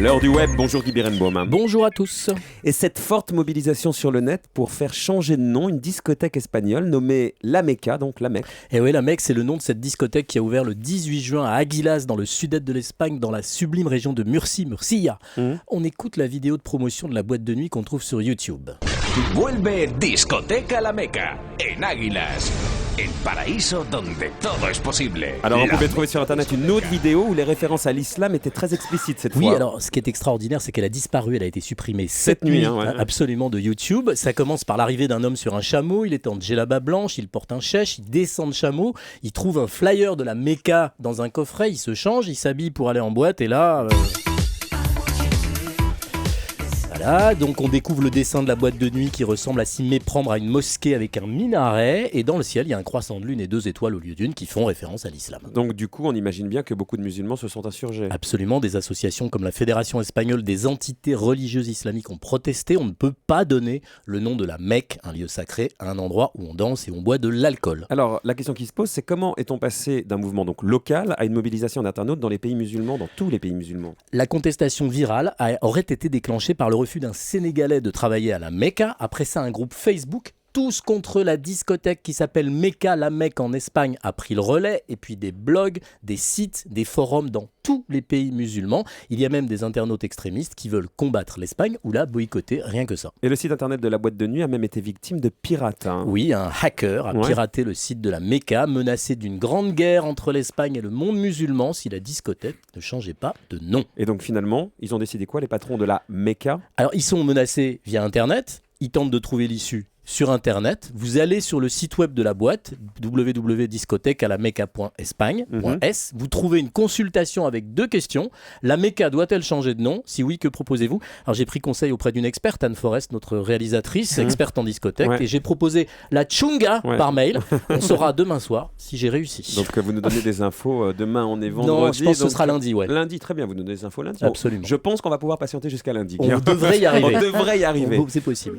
L'heure du web, bonjour Guy Berenbaum. Bonjour à tous. Et cette forte mobilisation sur le net pour faire changer de nom une discothèque espagnole nommée La Mecca, donc la Mecque. Et oui, la Mecque, c'est le nom de cette discothèque qui a ouvert le 18 juin à Aguilas, dans le sud-est de l'Espagne, dans la sublime région de Murcia. On écoute la vidéo de promotion de la boîte de nuit qu'on trouve sur YouTube. Vuelve Discoteca La Meca, en Águilas, el paraíso donde todo es posible. Alors on La pouvait trouver sur internet une autre vidéo où les références à l'islam étaient très explicites cette Oui, fois. alors ce qui est extraordinaire, c'est qu'elle a disparu, elle a été supprimée Cette cette nuit, nuit, hein, ouais. absolument, de YouTube. Ça commence par l'arrivée d'un homme sur un chameau, il est en djellaba blanche, il porte un chèche, il descend de chameau, il trouve un flyer de la Mecca dans un coffret, il se change, il s'habille pour aller en boîte et là... Voilà, donc on découvre le dessin de la boîte de nuit qui ressemble à s'y méprendre à une mosquée avec un minaret, et dans le ciel il y a un croissant de lune et 2 étoiles au lieu d'une qui font référence à l'islam. Donc du coup on imagine bien que beaucoup de musulmans se sont insurgés. Absolument, des associations comme la Fédération espagnole des entités religieuses islamiques ont protesté. On ne peut pas donner le nom de la Mecque, un lieu sacré, à un endroit où on danse et on boit de l'alcool. Alors la question qui se pose, c'est comment est-on passé d'un mouvement donc local à une mobilisation d'internautes dans les pays musulmans, dans tous les pays musulmans? La contestation virale aurait été déclenchée par le refus d'un Sénégalais de travailler à la Mecca. Après ça, un groupe Facebook, tous contre la discothèque qui s'appelle Mecca, la Mecque en Espagne, a pris le relais. Et puis des blogs, des sites, des forums dans tous les pays musulmans. Il y a même des internautes extrémistes qui veulent combattre l'Espagne ou la boycotter, rien que ça. Et le site internet de la boîte de nuit a même été victime de pirates. Oui, un hacker a Ouais. piraté le site de la Mecca, menacé d'une grande guerre entre l'Espagne et le monde musulman si la discothèque ne changeait pas de nom. Et donc finalement, ils ont décidé quoi les patrons de la Mecca? Alors, ils sont menacés via Internet, ils tentent de trouver l'issue sur Internet. Vous allez sur le site web de la boîte, www.discotecalamecca.espagne.s. Vous trouvez une consultation avec 2 questions. La Mecca doit-elle changer de nom? Si oui, que proposez-vous? Alors, j'ai pris conseil auprès d'une experte, Anne Forest, notre réalisatrice, experte en discothèque, Ouais. et j'ai proposé la chunga Ouais. par mail. On saura demain soir si j'ai réussi. Donc vous nous donnez des infos demain, on est vendredi. non, je pense que ce donc, sera lundi, ouais. Lundi, très bien, vous nous donnez des infos lundi. Absolument. Je pense qu'on va pouvoir patienter jusqu'à lundi. On devrait y arriver. On devrait y arriver. C'est possible.